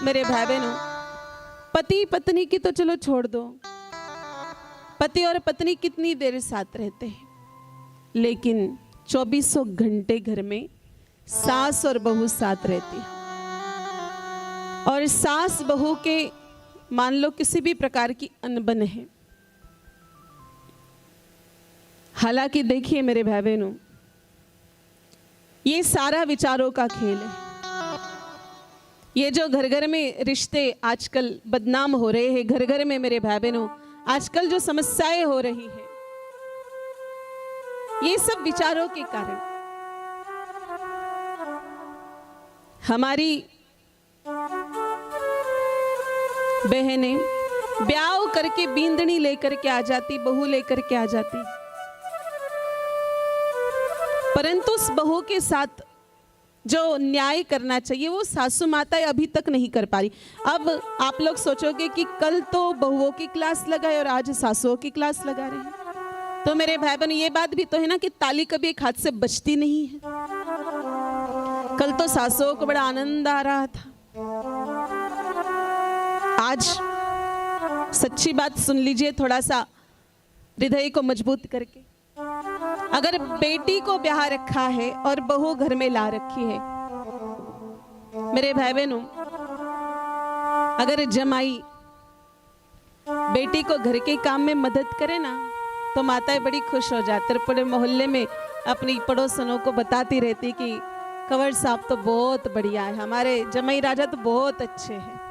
मेरे भाई बहनों, पति पत्नी की तो चलो छोड़ दो, पति और पत्नी कितनी देर साथ रहते हैं, लेकिन 2400 घंटे घर में सास और बहू साथ रहती है। और सास बहू के मान लो किसी भी प्रकार की अनबन है, हालांकि देखिए मेरे भाई बहनों, ये सारा विचारों का खेल है। ये जो घर घर में रिश्ते आजकल बदनाम हो रहे हैं, घर घर में मेरे भाई बहनों आजकल जो समस्याएं हो रही है, ये सब विचारों के कारण। हमारी बहनें ब्याह करके बींदनी लेकर के आ जाती, बहू लेकर के आ जाती, परंतु उस बहू के साथ जो न्याय करना चाहिए वो सासू माता अभी तक नहीं कर पा रही। अब आप लोग सोचोगे कि कल तो बहुओं की क्लास लगाए और आज सासुओं की क्लास लगा रहे हैं, तो मेरे भाई बहन ये बात भी तो है ना कि ताली कभी एक हाथ से बचती नहीं है। कल तो सासुओं को बड़ा आनंद आ रहा था, आज सच्ची बात सुन लीजिए, थोड़ा सा हृदय को मजबूत करके, अगर बेटी को ब्याह रखा है और बहू घर में ला रखी है, मेरे भाई बहनों अगर जमाई बेटी को घर के काम में मदद करे ना, तो माताएं बड़ी खुश हो जाती। पूरे मोहल्ले में अपनी पड़ोसनों को बताती रहती कि कंवर साहब तो बहुत बढ़िया है, हमारे जमाई राजा तो बहुत अच्छे हैं,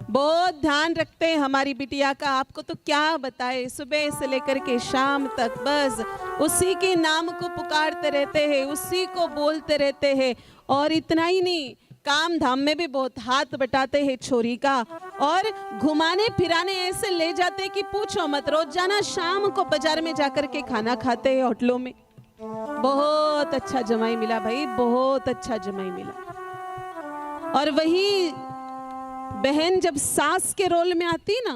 बहुत ध्यान रखते हैं हमारी बिटिया का। आपको तो क्या बताए, सुबह से लेकर के शाम तक बस उसी के नाम को पुकारते रहते हैं, उसी को बोलते रहते हैं। और इतना ही नहीं, काम धाम में भी बहुत हाथ बटाते हैं छोरी का, और घुमाने फिराने ऐसे ले जाते कि पूछो मत। रोजाना शाम को बाजार में जाकर के खाना खाते हैं होटलों में। बहुत अच्छा जमाई मिला भाई, बहुत अच्छा जमाई मिला। और वही बहन जब सास के रोल में आती ना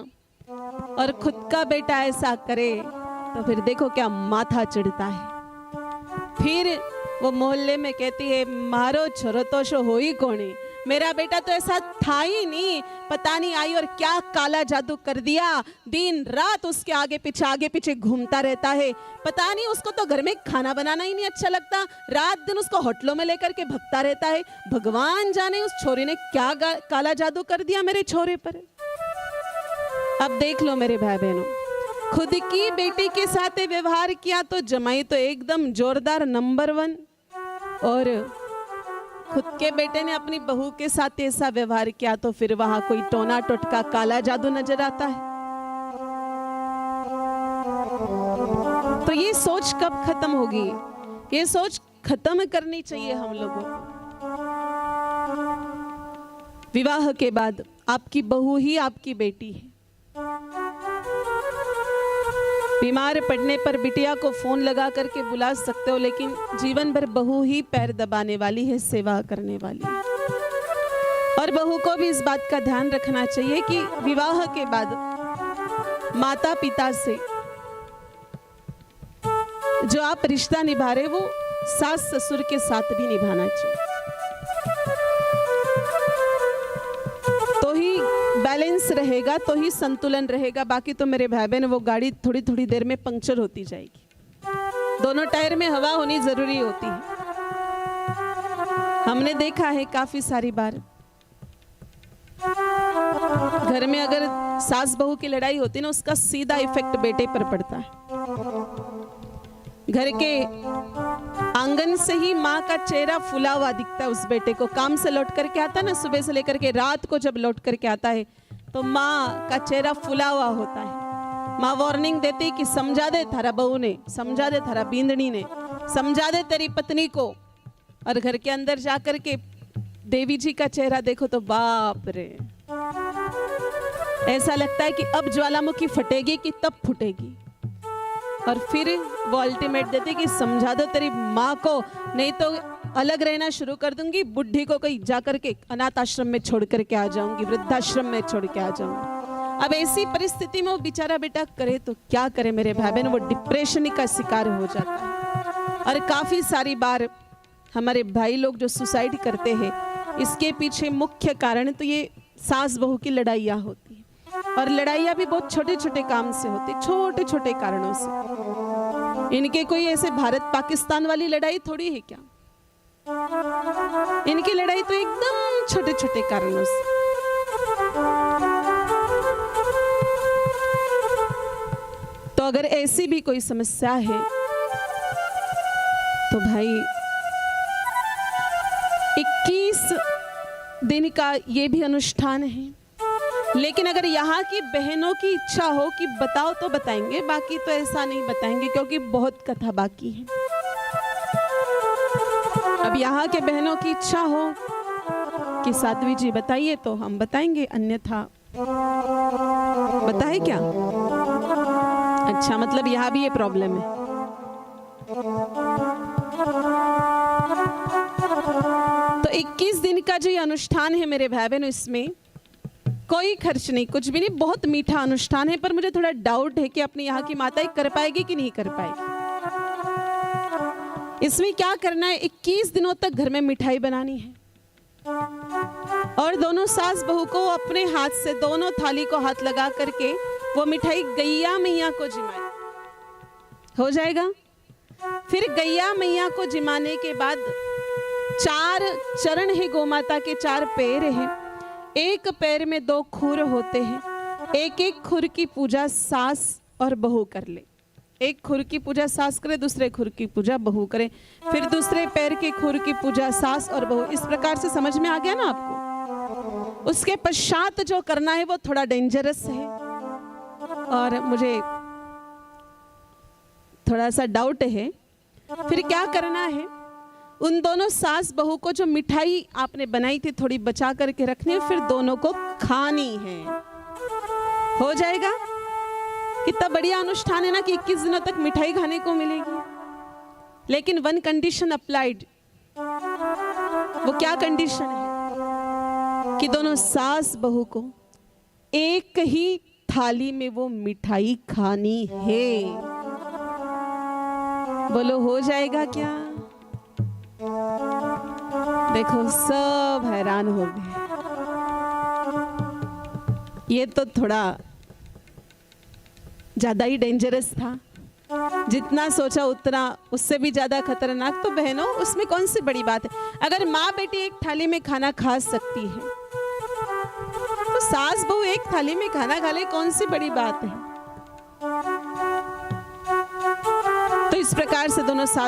और खुद का बेटा ऐसा करे, तो फिर देखो क्या माथा चिढ़ता है। फिर वो मोहल्ले में कहती है, मारो छोरो तो शो हो ही कौन, मेरा बेटा तो ऐसा था ही नहीं, पता नहीं आई और क्या काला जादू कर दिया, दिन रात उसके आगे पीछे घूमता रहता है, पता नहीं उसको तो घर में खाना बनाना ही नहीं अच्छा लगता, रात दिन उसको होटलों में लेकर के भगता रहता है। भगवान जाने उस छोरे ने क्या काला जादू कर दिया मेरे छोरे पर। अब देख लो मेरे भाई बहनों, खुद की बेटी के साथ व्यवहार किया तो जमाई तो एकदम जोरदार नंबर 1, और खुद के बेटे ने अपनी बहू के साथ ऐसा व्यवहार किया तो फिर वहां कोई टोना टोटका काला जादू नजर आता है। तो ये सोच कब खत्म होगी? ये सोच खत्म करनी चाहिए हम लोगों को। विवाह के बाद आपकी बहू ही आपकी बेटी है। बीमार पड़ने पर बिटिया को फोन लगा करके बुला सकते हो, लेकिन जीवन भर बहू ही पैर दबाने वाली है, सेवा करने वाली है। और बहू को भी इस बात का ध्यान रखना चाहिए कि विवाह के बाद माता पिता से जो आप रिश्ता निभा रहे वो सास ससुर के साथ भी निभाना चाहिए, तो ही बैलेंस रहेगा, तो ही संतुलन रहेगा। बाकी तो मेरे भाई बहन वो गाड़ी थोड़ी थोड़ी देर में पंक्चर होती जाएगी। दोनों टायर में हवा होनी जरूरी होती है। हमने देखा है काफी सारी बार घर में अगर सास बहू की लड़ाई होती ना, उसका सीधा इफेक्ट बेटे पर पड़ता है। घर के आंगन से ही माँ का चेहरा फुला हुआ दिखता है उस बेटे को। काम से लौट करके आता ना, सुबह से लेकर के रात को जब लौट करके आता है तो माँ का चेहरा फुला हुआ होता है। माँ वार्निंग देती कि समझा दे थारा बहू ने, समझा दे थारा बींदनी ने, समझा दे तेरी पत्नी को। और घर के अंदर जाकर के देवी जी का चेहरा देखो तो बाप रे, ऐसा लगता है कि अब ज्वालामुखी फटेगी कि तब फूटेगी। और फिर वो अल्टीमेट देती कि समझा दो तेरी माँ को, नहीं तो अलग रहना शुरू कर दूंगी, बुढ़ी को कहीं जाकर के अनाथ आश्रम में छोड़ करके आ जाऊंगी, वृद्धाश्रम में छोड़ के आ जाऊंगी। अब ऐसी परिस्थिति में वो बेचारा बेटा करे तो क्या करे मेरे भाई बहन, वो डिप्रेशन का शिकार हो जाता है। और काफी सारी बार हमारे भाई लोग जो सुसाइड करते हैं, इसके पीछे मुख्य कारण तो ये सास बहू की लड़ाइयाँ होती हैं, और लड़ाइयाँ भी बहुत छोटे छोटे काम से होती, छोटे छोटे कारणों से। इनके कोई ऐसे भारत पाकिस्तान वाली लड़ाई थोड़ी है क्या, इनकी लड़ाई तो एकदम छोटे छोटे कारणों से। तो अगर ऐसी भी कोई समस्या है तो भाई 21 दिन का ये भी अनुष्ठान है, लेकिन अगर यहाँ की बहनों की इच्छा हो कि बताओ तो बताएंगे, बाकी तो ऐसा नहीं बताएंगे क्योंकि बहुत कथा बाकी है। अब यहाँ के बहनों की इच्छा हो कि साध्वी जी बताइए तो हम बताएंगे, अन्यथा बताए क्या? अच्छा, मतलब यहाँ भी ये प्रॉब्लम है। तो 21 दिन का जो ये अनुष्ठान है मेरे भाई बहनों, इसमें कोई खर्च नहीं, कुछ भी नहीं, बहुत मीठा अनुष्ठान है। पर मुझे थोड़ा डाउट है कि अपनी यहाँ की माताएं कर पाएगी कि नहीं कर पाएगी। इसमें क्या करना है, 21 दिनों तक घर में मिठाई बनानी है और दोनों सास बहू को अपने हाथ से दोनों थाली को हाथ लगा करके वो मिठाई गैया मैया को जिमाए। हो जाएगा? फिर गैया मैया को जिमाने के बाद 4 चरण है गोमाता के, 4 पैर हैं, एक पैर में 2 खुर होते हैं। एक एक खुर की पूजा सास और बहू कर ले। एक खुर की पूजा सास करे, दूसरे खुर की पूजा बहू करे, फिर दूसरे पैर के खुर की पूजा सास और बहू। इस प्रकार से समझ में आ गया ना आपको? उसके पश्चात जो करना है वो थोड़ा डेंजरस है और मुझे थोड़ा सा डाउट है। फिर क्या करना है, उन दोनों सास बहू को जो मिठाई आपने बनाई थी थोड़ी बचा करके रखनी है, फिर दोनों को खानी है। हो जाएगा? कितना बढ़िया अनुष्ठान है ना कि 21 दिनों तक मिठाई खाने को मिलेगी। लेकिन वन कंडीशन अप्लाइड। वो क्या कंडीशन है कि दोनों सास बहू को एक ही थाली में वो मिठाई खानी है। बोलो हो जाएगा क्या? देखो सब हैरान हो गए। ये तो थोड़ा ज्यादा ही डेंजरस था, जितना सोचा उतना उससे भी ज्यादा खतरनाक। तो बहनों उसमें कौन सी बड़ी बात है? अगर माँ बेटी एक थाली में खाना खा सकती है तो सास बहू एक थाली में खाना खा ले, कौन सी बड़ी बात है? तो इस प्रकार से दोनों सास